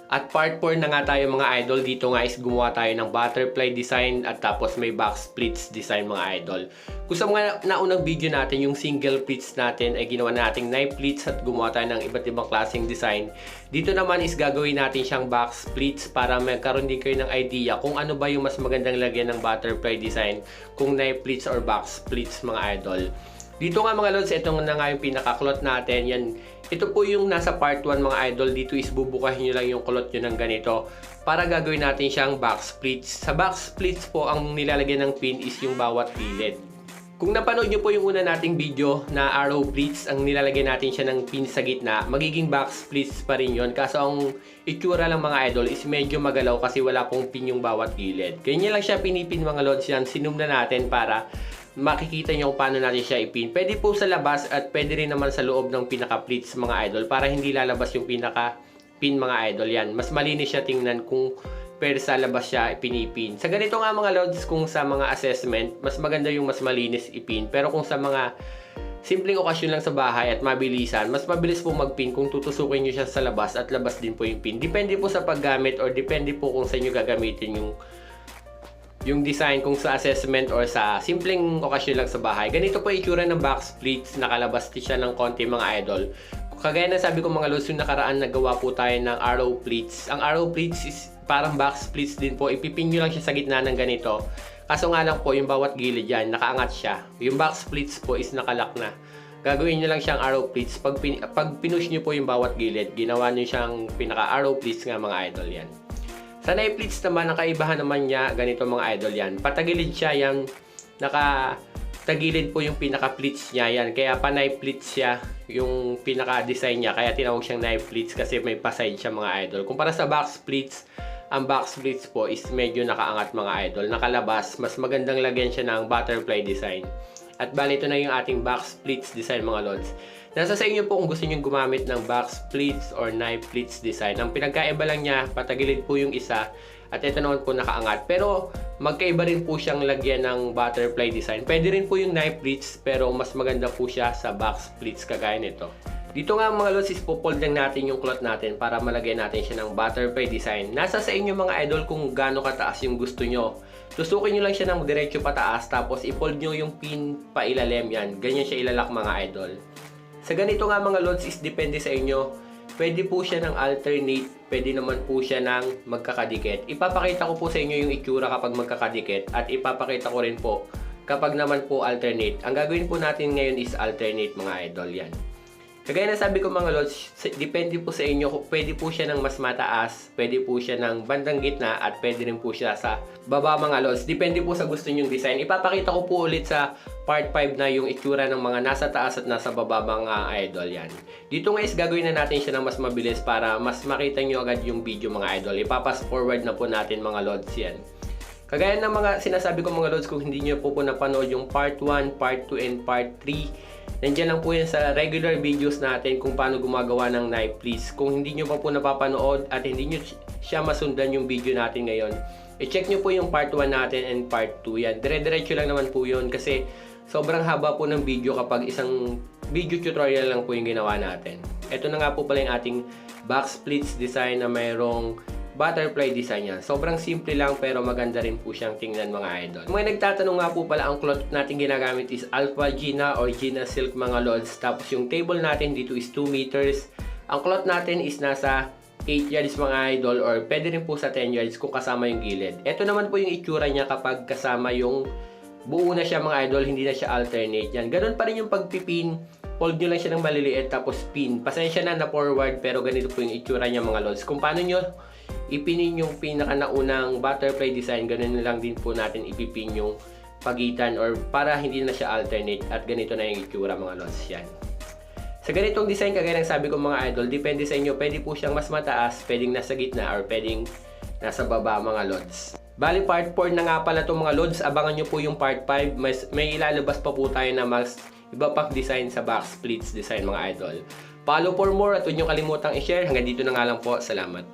At part 4 na nga tayo mga idol. Dito nga is gumawa tayo ng butterfly design at tapos may box pleats design mga idol. Kung sa mga naunang video natin, yung single pleats natin ay ginawa nating knife pleats at gumawa tayo ng iba't ibang klaseng design. Dito naman is gagawin natin siyang box pleats para magkaroon din kayo ng idea kung ano ba yung mas magandang lagyan ng butterfly design, kung knife pleats or box pleats mga idol. Dito nga mga lods, ito na nga yung pinaka-cloth natin. Yan, ito po yung nasa part 1 mga idol. Dito is bubukahin nyo lang yung cloth nyo ng ganito para gagawin natin siyang box pleats. Sa box pleats po, ang nilalagyan ng pin is yung bawat gilid. Kung napanood nyo po yung una nating video na arrow pleats, ang nilalagyan natin siya ng pin sa gitna, magiging box pleats pa rin yun. Kaso ang itsura lang mga idol is medyo magalaw kasi wala pong pin yung bawat gilid. Ganyan lang siya pinipin mga lods. Yan, sinum na natin para makikita nyo kung paano natin siya ipin. Pwede po sa labas at pwede rin naman sa loob ng pinaka-pleats mga idol para hindi lalabas yung pinaka-pin mga idol. Yan, mas malinis siya tingnan kung pwede sa labas siya ipinipin. Sa ganito nga mga lods, kung sa mga assessment, mas maganda yung mas malinis ipin. Pero kung sa mga simpleng okasyon lang sa bahay at mabilisan, mas mabilis po magpin kung tutusukin nyo siya sa labas at labas din po yung pin. Depende po sa paggamit or depende po kung sa inyo gagamitin yung design, kung sa assessment or sa simpleng okasyon lang sa bahay. Ganito po itsura ng box pleats, nakalabas din siya ng konti mga idol. Kagaya na sabi ko mga lods, yung nakaraan nagawa po tayo ng arrow pleats. Ang arrow pleats is parang box pleats din po. Ipipin nyo lang siya sa gitna ng ganito. Kaso nga lang po, yung bawat gilid yan, nakaangat siya. Yung box pleats po is nakalock na. Gagawin nyo lang siyang arrow pleats. Pag pinush nyo po yung bawat gilid, ginawa nyo siyang pinaka arrow pleats nga mga idol yan. Sa knife pleats naman, ang kaibahan naman niya, ganito mga idol yan. Patagilid siya yan, nakatagilid po yung pinaka-pleats niya yan. Kaya pa knife pleats siya yung pinaka-design niya. Kaya tinawag siyang knife pleats kasi may pa-side siya mga idol. Kumpara sa box pleats, ang box pleats po is medyo nakaangat mga idol. Nakalabas, mas magandang lagyan siya ng butterfly design. At bali ito na yung ating box pleats design mga lods. Nasa sa inyo po kung gusto nyo gumamit ng box pleats or knife pleats design. Ang pinagkaiba lang niya, patagilid po yung isa at ito naman po nakaangat. Pero magkaiba rin po siyang lagyan ng butterfly design. Pwede rin po yung knife pleats pero mas maganda po siya sa box pleats kagaya nito. Dito nga mga lods is pupold lang natin yung cloth natin para malagyan natin siya ng butterfly design. Nasa sa inyo mga idol kung gaano kataas yung gusto nyo. Tusukin nyo lang siya ng diretso pataas tapos ipold nyo yung pin pa ilalim yan. Ganyan siya ilalak mga idol. Sa ganito nga mga lods is depende sa inyo. Pwede po siya ng alternate, pwede naman po siya ng magkakadikit. Ipapakita ko po sa inyo yung itsura kapag magkakadikit at ipapakita ko rin po kapag naman po alternate. Ang gagawin po natin ngayon is alternate mga idol yan. Kagaya na sabi ko mga lods, depende po sa inyo. Pwede po siya ng mas mataas, pwede po siya ng bandang gitna at pwede rin po siya sa baba mga lods. Depende po sa gusto nyong design. Ipapakita ko po ulit sa part 5 na yung itsura ng mga nasa taas at nasa baba mga idol yan. Dito guys, gagawin na natin siya ng mas mabilis para mas makita nyo agad yung video mga idol. Ipapass forward na po natin mga lods yan. Kagaya ng mga sinasabi ko mga lods, kung hindi nyo po napanood yung part 1, part 2, and part 3, nandiyan lang po yan sa regular videos natin kung paano gumagawa ng knife pleats. Kung hindi nyo pa po napapanood at hindi nyo siya masundan yung video natin ngayon, i-check nyo po yung part 1 natin and part 2 yan. Dire-diretso lang naman po yun kasi sobrang haba po ng video kapag isang video tutorial lang po yung ginawa natin. Ito na nga po pala yung ating box pleats design na mayroong butterfly design yan. Sobrang simple lang pero maganda rin po siyang tingnan mga idol. Kung may nagtatanong nga po pala, ang cloth natin ginagamit is Alpha Gina or Gina Silk mga lods. Tapos yung table natin dito is 2 meters. Ang cloth natin is nasa 8 yards mga idol or pwede rin po sa 10 yards kung kasama yung gilid. Ito naman po yung itsura niya kapag kasama yung buo na siya mga idol, hindi na siya alternate yan. Ganun pa rin yung pagpipin. Fold nyo lang siya ng maliliit tapos pin. Pasensya na forward pero ganito po yung itsura niya mga lods. Kung paano nyo ipinin yung pinaka naunang butterfly design, ganun lang din po natin ipipin yung pagitan or para hindi na siya alternate at ganito na yung itsura mga lods yan. Sa ganitong design, kagaya ng sabi ko mga idol, depende sa inyo, pwede po siyang mas mataas, pwedeng nasa gitna or pwedeng nasa baba mga lods. Bali part 4 na nga pala itong mga lods, abangan nyo po yung part 5, may ilalabas pa po tayo na mas iba pang design sa box pleats design mga idol. Follow for more at huwag nyo kalimutang i-share. Hanggang dito na nga lang po, salamat.